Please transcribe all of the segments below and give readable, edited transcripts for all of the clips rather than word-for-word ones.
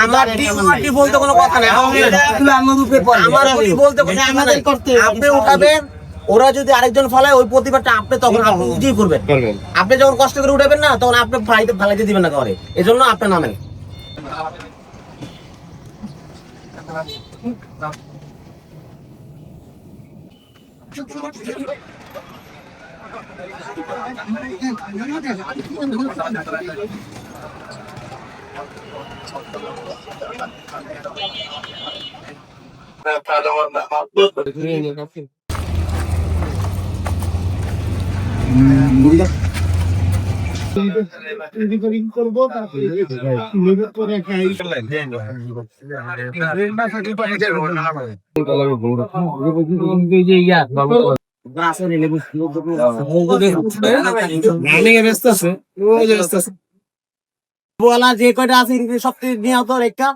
আমার ডিউটি বলতে কোনো কথা নেই। আমার ডিউটি বলতে কোনো কথা নেই। আপনি উঠাবেন, ওরা যদি আরেকজন ফলায় ওই প্রতিবাদটা আপনি তখন আপনি নিজেই করবেন। আপনি যখন কষ্ট করে উঠাবেন না তখন আপনি ফালাইতে দিবেন না কাউরে, এজন্য আপনি নামেন। বলা যে কয়টা আছে সব নিয়ে তো একটা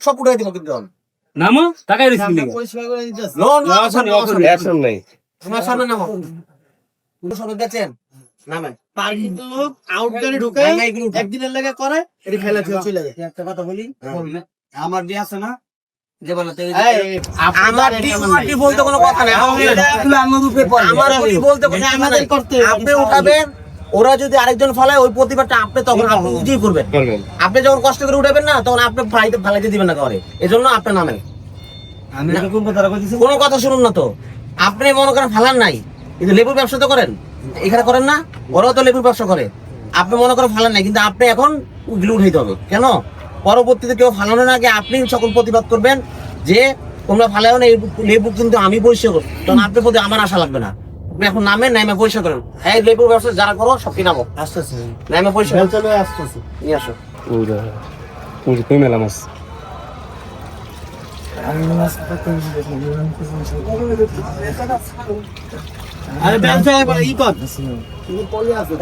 সব উঠাই দিব কিন্তু নামো টাকা আমার সামনে নামো সবাই দেখছেন নামেন একদিনের লেগে করে এটি ফেলে চলে যায়। একটা কথা বলি, আমার দিয়ে আছে না যে বলে আমার ডিউটি বলতে কোনো কথা নেই। আমার ডিউটি বলতে কোনো কথা নেই। আপনি উঠাবেন, ওরা যদি আরেকজন ফলায় ওই প্রতিবাদটা আপনি তখন আপনি নিজেই করবেন। আপনি যখন কষ্ট করে উঠাবেন না তখন আপনি ফালাইতে দিবেন না কাউরে, এজন্য আপনি নামেন। কোনো কথা শুনুন না তো, আপনি মনে করেন ফালান নাই কিন্তু লেবুর ব্যবসা তো করেন, এখানে করেন না, ওরাও তো লেবুর ব্যবসা করে। আপনি মনে করেন ফালান নাই কিন্তু আপনি এখন ওগুলো উঠাইতে হবে কেন? পরবর্তীতে কেউ ফালানোর আগে আপনি সকল প্রতিবাদ করবেন যে তোমরা ফালাও না, লেবু কিন্তু আমি পরিষ্কার করবো, তখন আপনার প্রতি আমার আশা লাগবে না। আপনি এখন নামেন, নামে পরিষ্কার করেন। হ্যাঁ, লেবুর ব্যবসা যারা করো সব কি নামো আস্তে আস্তে নামে পরিষ্কার নিয়ে আসো। মেলা মাছ আরে ব্যবসা ই কর পলি আছে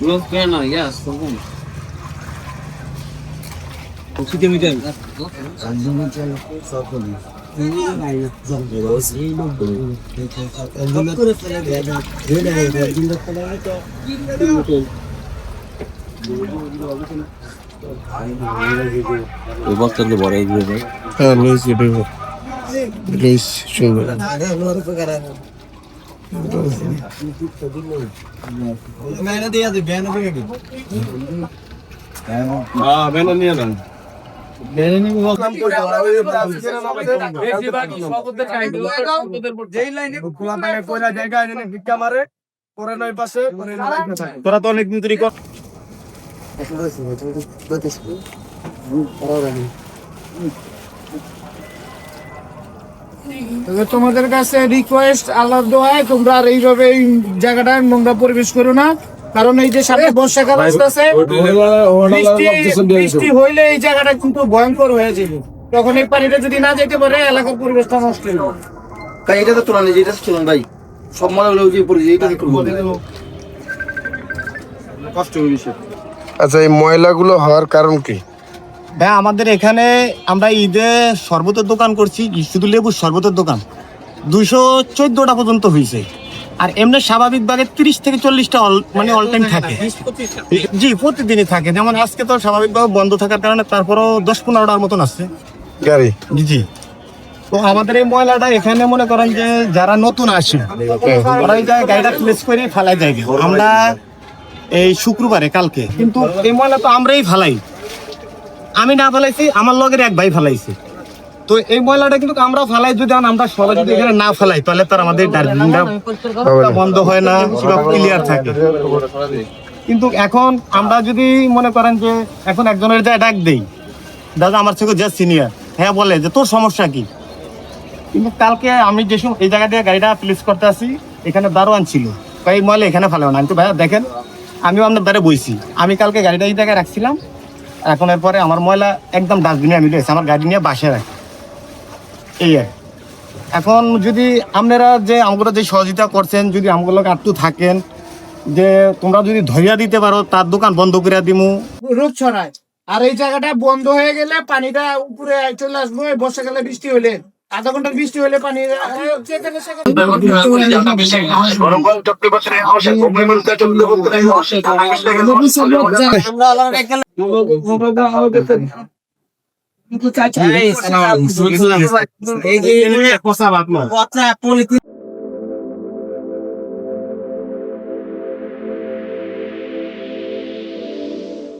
Los gana, yes, según. Usted me dice. এই বক্তব্য বড় এইভাবে হ্যাঁ লুইস এটা লুইস শুনবে मैंने दिया थी बहन पे भी हां बहन नहीं है बहन ने वो काम कर বেশি বাকি সবদের কাইলো সবদের যেই লাইনে খোলা পায় কইলা জায়গা এনে ভিক্ষা মারে পরে নয় পাশে পরে লাইনে থাকে তোরা তো অনেক দিন ধরে কর তোমাদের কাছে রিকোয়েস্ট, আল্লাহর দোয়ায় তোমরা আর এইভাবে এই জায়গাটায় নোংরা পরিবেশ করো না, কারণ এই যে সামনে বর্ষাকাল আসতেছে, বৃষ্টি হইলে এই জায়গাটা কিন্তু ভয়ঙ্কর হয়ে যাবে। তখন এই পানিটা যদি না যেতে পারে এলাকার পরিবেশটা নষ্ট হয়ে যাবে। তাই এটা তো তোলা নেই, এটা চলুন ভাই সব মনে হলো যে পরিবেশ এটা কষ্ট হয়েছে। আচ্ছা, এই ময়লাগুলো হওয়ার কারণ কি? ভাই আমাদের এখানে আমরা ঈদে শরবতের দোকান করছি, শুধু লেবুর শরবতের দোকান 214টা পর্যন্ত হয়েছে। আর এমনি স্বাভাবিকভাবে 30 থেকে 40টা মানে অল টাইম থাকে। জি, প্রতিদিনই থাকে। যেমন আজকে তো স্বাভাবিকভাবে বন্ধ থাকার কারণে তারপরও 10-15টার মতন আসছে গাড়ি। জি, তো আমাদের এই ময়লাটা এখানে মনে করেন যে যারা নতুন আসে ওরা এই জায়গায় গাড়িটা প্লেস করে ফেলাই যায়। আমরা এই শুক্রবারে কালকে কিন্তু এই ময়লা তো আমরাই ফেলাই, আমি না ফেলাইছি, আমার লগের এক ভাই ফেলাইছে। তো এই ময়লাটা কিন্তু আমরা ফেলাই, যদি আমরা সবাই যদি এখানে না ফেলাই তাহলে তার আমাদের দার্জিলিংটা বন্ধ হয় না, সেটা ক্লিয়ার থাকে। কিন্তু এখন আমরা যদি মনে করেন যে এখন একজনের যা ডাক দেই, দাদা আমার থেকে যা সিনিয়র, হ্যাঁ বলে যে তোর সমস্যা কি, কিন্তু কালকে আমি যে এই জায়গা দিয়ে গাড়িটা প্লেস করতে আসি, এখানে দারোয়ান ছিল, এই ময়লা এখানে ফেলাও না। কিন্তু ভাইয়া দেখেন, আমিও আপনার দ্বারে বইছি, আমি কালকে গাড়িটা এই জায়গায় রাখছিলাম, এখন এরপরে আমার ময়লা একদম ডাস্টবিনে আমি রয়েছে, আমার গাড়ি নিয়ে বাসায় রাখি। এই এখন যদি আপনারা যে আমগুলো যে সহযোগিতা করছেন, যদি আমগুলো আটটু থাকেন যে তোমরা যদি ধরিয়া দিতে পারো, তার দোকান বন্ধ করে দিমু, রোগ ছড়ায়। আর এই জায়গাটা বন্ধ হয়ে গেলে পানিটা উপরে চলে আসবে। বর্ষাকালে বৃষ্টি হলে, আধা ঘন্টা বৃষ্টি হলে পানি যেখানে সেখানে এই যে কথা